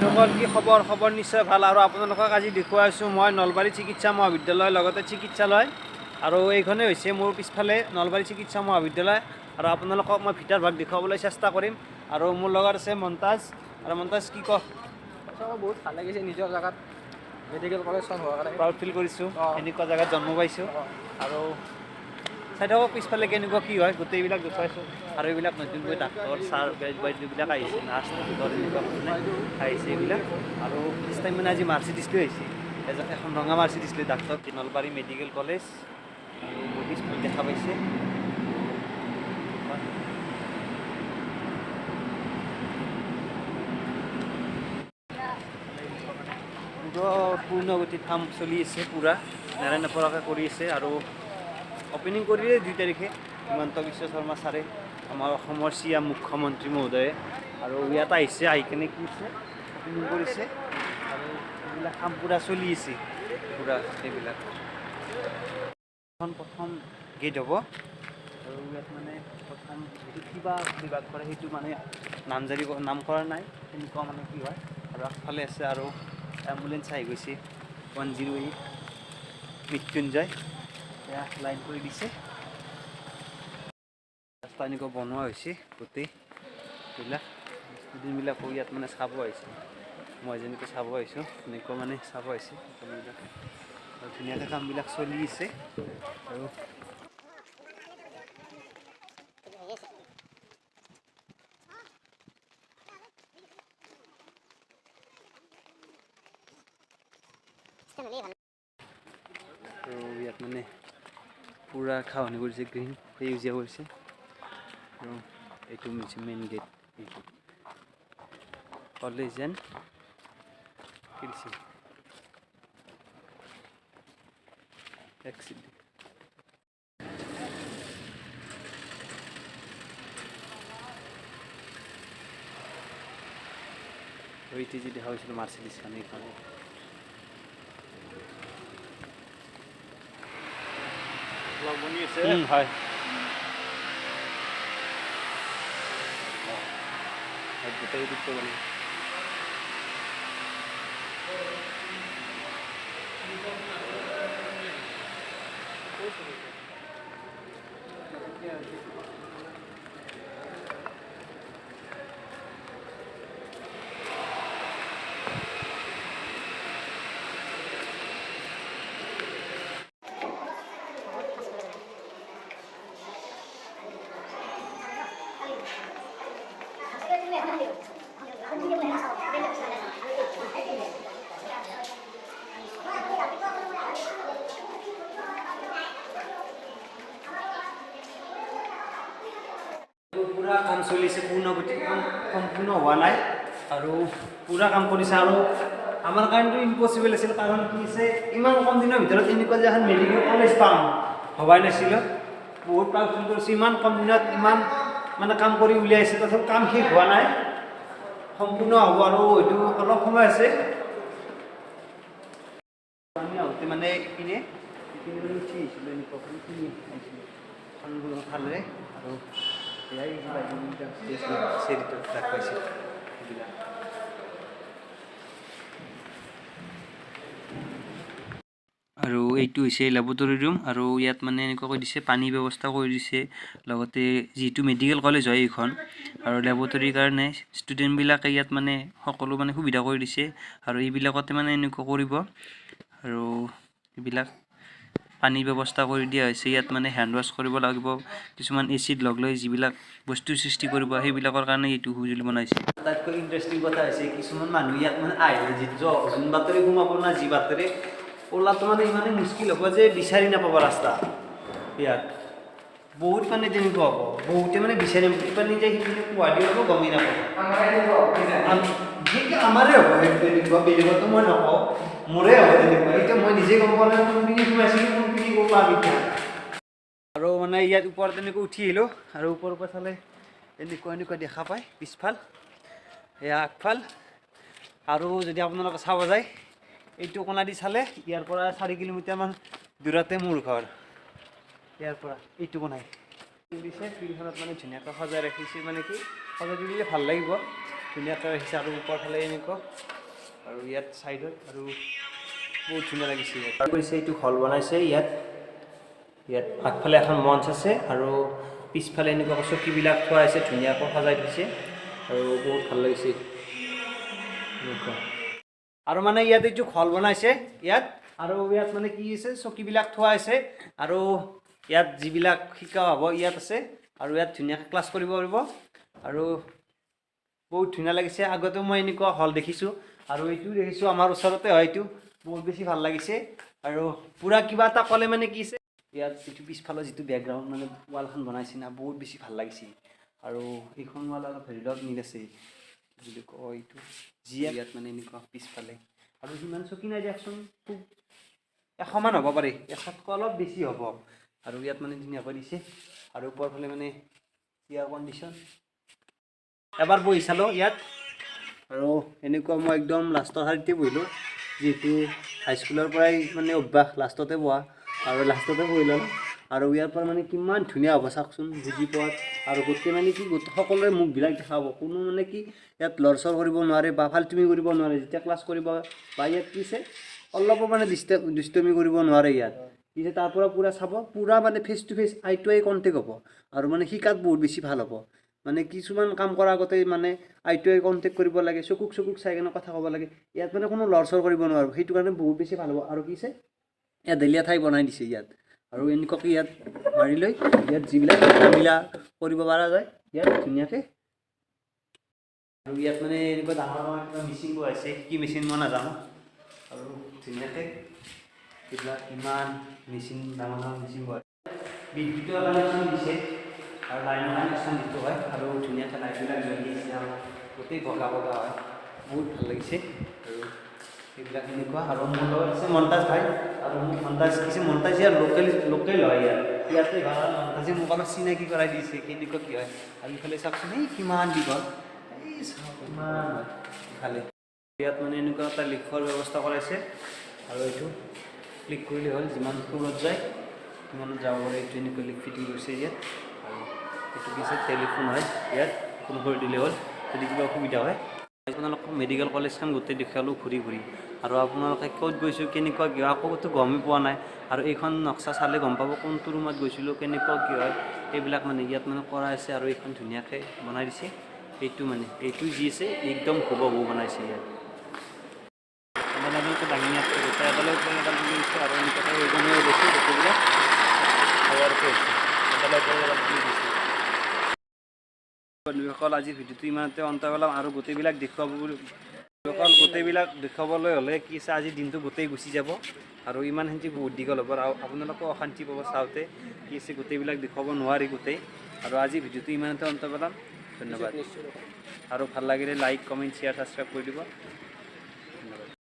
বন্ধুসকল কি খবৰ খবৰ নিশ্চয় ভাল আৰু আপোনালোকক আজি দেখুৱাইছোঁ মই নলবাৰী চিকিৎসা মহাবিদ্যালয় লগতে চিকিৎসালয় আৰু এইখনে হৈছে মোৰ পিছফালে নলবাৰী চিকিৎসা মহাবিদ্যালয় আৰু আপোনালোকক মই ভিতৰ ভাগ দেখুৱাবলৈ চেষ্টা কৰিম আৰু মোৰ লগত আছে মন্তাজ আৰু মন্তাজ কি ক বহুত ভাল লাগিছে নিজৰ জেগাত মেডিকেল কলেজখন হোৱাৰ কাৰণে প্ৰাউড ফিল কৰিছোঁ এনেকুৱা জেগাত জন্ম পাইছোঁ আৰু চাই থাকক পিছফালে কেনেকুৱা কি হয় গোটেইবিলাক দেখুৱাইছোঁ আৰু এইবিলাক নতুনকৈ ডাক্তৰ ছাৰ বাইদেউবিলাক আহিছে নাৰ্ছ ডক্তৰ এনেকুৱা আহিছে এইবিলাক আৰু ফাৰ্ষ্ট টাইম মানে আজি মাৰ্চিডিছটো আহিছে এখন ৰঙা মাৰ্চিডিছ লৈ ডাক্তৰ নলবাৰী মেডিকেল কলেজ আৰু নটিছ দেখা পাইছে পূৰ্ণগতিত কাম চলি আছে পূৰা নেৰা নেপৰাকৈ কৰি আছে আৰু অপেনিং কৰিলে 2 তাৰিখে হিমন্ত বিশ্ব শৰ্মা ছাৰে আমাৰ অসমৰ চিএম মুখ্যমন্ত্ৰী মহোদয়ে আৰু ইয়াত আহিছে আহি কিনে কি হৈছে অপেনিং কৰিছে আৰু এইবিলাক কাম পূৰা চলি আছে পূৰা এইবিলাক প্ৰথম গেট হ'ব আৰু ইয়াত মানে প্ৰথম কিবা বিভাগ কৰে সেইটো মানে নাম কৰা নাই তেনেকুৱা মানে কি হয় আৰু আগফালে আছে আৰু এম্বুলেঞ্চ আহি গৈছে 108 মৃত্যুঞ্জয় এয়া লাইন কৰি দিছে ৰাস্তা এনেকুৱা বনোৱা হৈছে গোটেই এইবিলাক ষ্টুডেণ্টবিলাকো ইয়াত মানে চাব আহিছে মই যেনেকৈ চাব আহিছোঁ এনেকুৱা মানে চাব আহিছে সকলোবিলাক আৰু ধুনীয়াকৈ কামবিলাক চলি আছে আৰু ইয়াত মানে পূৰা খাৱনি কৰিছে গ্ৰীণ সেউজীয়া কৰিছে আৰু এইটো হৈছে মেইন গেট এইটো কলেজ এণ্ড কৃষি এইটো যি দেখা হৈছিল মাৰ্চিডিছখন এইখন হয় গোটেই দিশটো মানে পূৰা কাম চলিছে পূৰ্ণগতিত সম্পূৰ্ণ হোৱা নাই আৰু পূৰা কাম কৰিছে আৰু আমাৰ কাৰণেতো ইম্পচিবল আছিল কাৰণ কি হৈছে ইমান কম দিনৰ ভিতৰত এনেকুৱা যে এখন মেডিকেল কলেজ পাম ভবাই নাছিলোঁ বহুত প্ৰাউড ফিল কৰিছোঁ ইমান কম দিনত ইমান মানে কাম কৰি উলিয়াইছে তথাপি কাম শেষ হোৱা নাই সম্পূৰ্ণ হ'ব আৰু এইটো অলপ সময় আছে আমি আহোঁতে মানে ইপিনে উঠি আহিছিলোঁ এনেকুৱা কিনি আহিছিলোঁ ভালৰে আৰু আৰু এইটো হৈছে লেবৰেটৰী ৰুম আৰু ইয়াত মানে এনেকুৱা কৰি দিছে পানী ব্যৱস্থা কৰি দিছে লগতে যিটো মেডিকেল কলেজ হয় এইখন আৰু লেবৰেটৰীৰ কাৰণে ষ্টুডেণ্টবিলাকে ইয়াত মানে সকলো মানে সুবিধা কৰি দিছে আৰু এইবিলাকতে মানে এনেকুৱা কৰিব আৰু এইবিলাক পানীৰ ব্যৱস্থা কৰি দিয়া হৈছে ইয়াত মানে হেণ্ড ৱাছ কৰিব লাগিব কিছুমান এচিড লগ লৈ যিবিলাক বস্তু সৃষ্টি কৰিব সেইবিলাকৰ কাৰণে এইটো সঁজুলি বনাইছে আটাইতকৈ ইণ্টাৰেষ্টিং কথা হৈছে কিছুমান মানুহ ইয়াত মানে আহিলে যিটো যোন বাতৰি সোমাব না যি বাতৰি ওলাটো মানে ইমানেই মুস্কিল হ'ব যে বিচাৰি নাপাব ৰাস্তা ইয়াত বহুত মানে তেনেকুৱা হ'ব বহুতে মানে বিচাৰি পানী যায় সেইখিনি গুৱাহাটী হ'ব গমেই নাপাব আমাৰে হ'ব তেনেকুৱা বেলেগতো মই নকওঁ মোৰে হ'ব তেনেকুৱা এতিয়া মই নিজে গম পোৱা নাই কোনপিনি সোমাইছিলোঁ কোনপিনি গ'ল এতিয়া আৰু মানে ইয়াত ওপৰত তেনেকৈ উঠি আহিলোঁ আৰু ওপৰৰ পৰা চালে এনেকুৱা দেখা পায় পিছফাল এয়া আগফাল আৰু যদি আপোনালোকে চাব যায় এইটো কোণা দি চালে ইয়াৰ পৰা 4 কিলোমিটাৰমান দূৰতে মোৰ ঘৰ ইয়াৰ পৰা এইটো কোণাই দিছে ফিল্ডখনত মানে ধুনীয়াকৈ সজাই ৰাখিছে মানে কি সজাই তুলিলে ভাল লাগিব ধুনীয়াকৈ ৰাখিছে আৰু ওপৰ ফালে এনেকুৱা আৰু ইয়াত চাইডত আৰু বহুত ধুনীয়া লাগিছে ইয়াত আৰু কৈছে এইটো হল বনাইছে ইয়াত আগফালে এখন মঞ্চ আছে আৰু পিছফালে এনেকুৱা চকীবিলাক থোৱা আছে ধুনীয়াকৈ সজাই থৈছে আৰু বহুত ভাল লাগিছে এনেকুৱা আৰু মানে ইয়াত এইটো হল বনাইছে ইয়াত আৰু ইয়াত মানে কি আছে চকীবিলাক থোৱা আছে আৰু ইয়াত যিবিলাক শিকা হ'ব ইয়াত আছে আৰু ইয়াত ধুনীয়াকৈ ক্লাছ কৰিব পাৰিব আৰু বহুত ধুনীয়া লাগিছে আগতে মই এনেকুৱা হল দেখিছোঁ আৰু এইটো দেখিছোঁ আমাৰ ওচৰতে হয় এইটো বহুত বেছি ভাল লাগিছে আৰু পুৰা কিবা এটা ক'লে মানে কি আছে ইয়াত যিটো পিছফালৰ যিটো বেকগ্ৰাউণ্ড মানে ৱালখন বনাইছে না বহুত বেছি ভাল লাগিছে আৰু এইখন ৱাল অলপ ধৰি লওক নীল আছে বুলি কয় এইটো যি ইয়াত মানে এনেকুৱা পিছফালে আৰু সিমান চকী নাই দিয়কচোন খুব 100 মান হ'ব পাৰে 100তকৈ অলপ বেছি হ'ব আৰু ইয়াত মানে ধুনীয়াকৈ দিছে আৰু ওপৰ ফালে মানে এয়াৰ কণ্ডিশ্যন এবাৰ বহি চালোঁ ইয়াত আৰু এনেকুৱা মই একদম লাষ্টৰ শাৰীতে বহিলোঁ যিহেতু হাইস্কুলৰ পৰাই মানে অভ্যাস লাষ্টতে বহা আৰু লাষ্টতে বহি ল'লোঁ আৰু ইয়াৰ পৰা মানে কিমান ধুনীয়া হ'ব চাওকচোন বুজি পোৱাত আৰু গোটেই মানে কি সকলোৰে মুখবিলাক দেখাব কোনো মানে কি ইয়াত লৰচৰ কৰিব নোৱাৰে বা ফাল্টুমি কৰিব নোৱাৰে যেতিয়া ক্লাছ কৰিব বা ইয়াত কি আছে অলপো মানে দুষ্টামি কৰিব নোৱাৰে ইয়াত পিছে তাৰ পৰা পুৰা চাব পুৰা মানে face to face eye to eye contact হ'ব আৰু মানে শিকাত বহুত বেছি ভাল হ'ব মানে কিছুমান কাম কৰাৰ আগতে মানে আই টু আই কণ্টেক্ট কৰিব লাগে চকুক চাই কেনে কথা ক'ব লাগে ইয়াত মানে কোনো লৰচৰ কৰিব নোৱাৰিব সেইটো কাৰণে বহুত বেছি ভাল হ'ব আৰু কি আছে এঢলীয়া ঠাই বনাই দিছে ইয়াত আৰু এনেকুৱাকৈ ইয়াত মাৰি লৈ ইয়াত যিবিলাক মিলা কৰিব পৰা যায় ইয়াত ধুনীয়াকৈ আৰু ইয়াত মানে এনেকুৱা ডাঙৰ ডাঙৰ মেচিন বহাইছে কি মেচিন মই নাজানো আৰু ধুনীয়াকৈ এইবিলাক ইমান মেচিন ডাঙৰ ডাঙৰ মেচিন বহাইছে বিদ্যুতৰ কানেকশ্যন দিছে আৰু লাইনৰ কানেকশ্যন দিটো হয় আৰু ধুনীয়াকৈ লাইটবিলাক জ্বলি আছে আৰু গোটেই বগা হয় বহুত ভাল লাগিছে আৰু এইবিলাক এনেকুৱা আৰু মোৰ লগত আছে মন্তাজ ভাই আৰু মোক মন্তাজ ইয়াৰ লোকেল হয় ইয়াতে ভাল মন্তাজে মোক অলপ চিনাকি কৰাই দিছে কেনেকুৱা কি হয় আৰু ইফালে চাওকচোন এই কিমান দীঘল এই চাওক ইমান ইফালে ইয়াত মানে এনেকুৱা এটা লিখোৱাৰ ব্যৱস্থা কৰাইছে আৰু এইটো ক্লিক কৰিলে হ'ল যিমান দূৰত যায় সিমানত যাব পাৰে এইটো এনেকুৱা লিখ ফিটিং কৰিছে ইয়াত আৰু এইটো কি আছে টেলিফোন হয় ইয়াত ফোন কৰি দিলে হ'ল যদি কিবা অসুবিধা হয় আপোনালোকক মেডিকেল কলেজখন গোটেই দেখালোঁ ঘূৰি আৰু আপোনালোকে ক'ত গৈছোঁ কেনেকুৱা কি হয় আকৌতো গমেই পোৱা নাই আৰু এইখন নক্সা চালে গম পাব কোনটো ৰুমত গৈছিলোঁ কেনেকুৱা কি হয় এইবিলাক মানে ইয়াত মানে কৰা আছে আৰু এইখন ধুনীয়াকৈ বনাই দিছে এইটো মানে এইটো যি আছে একদম হুবহু বনাইছে ইয়াত আপোনালোকে দাঙি আছে গোটেই এডালৰ পৰা এডাল বুলি দিছে আৰু এনেকুৱাকৈ ওজনেও গৈছে গোটেইবিলাক হাৱাৰকৈ হৈছে এডালৰ পৰা এডাল বুলি দিছে বন্ধুসকল আজি ভিডিঅ'টো ইমানতে অন্ত পেলাম আৰু গোটেইবিলাক দেখুৱাবলৈ হ'লে কি আছে আজি দিনটো গোটেই গুচি যাব আৰু ইমানখিনি বহুত দীঘল হ'ব আৰু আপোনালোকেও অশান্তি পাব চাওঁতে কি আছে গোটেইবিলাক দেখুৱাব নোৱাৰি গোটেই আৰু আজি ভিডিঅ'টো ইমানতে অন্ত পেলাম ধন্যবাদ আৰু ভাল লাগিলে লাইক কমেণ্ট শ্বেয়াৰ ছাবস্ক্ৰাইব কৰি দিব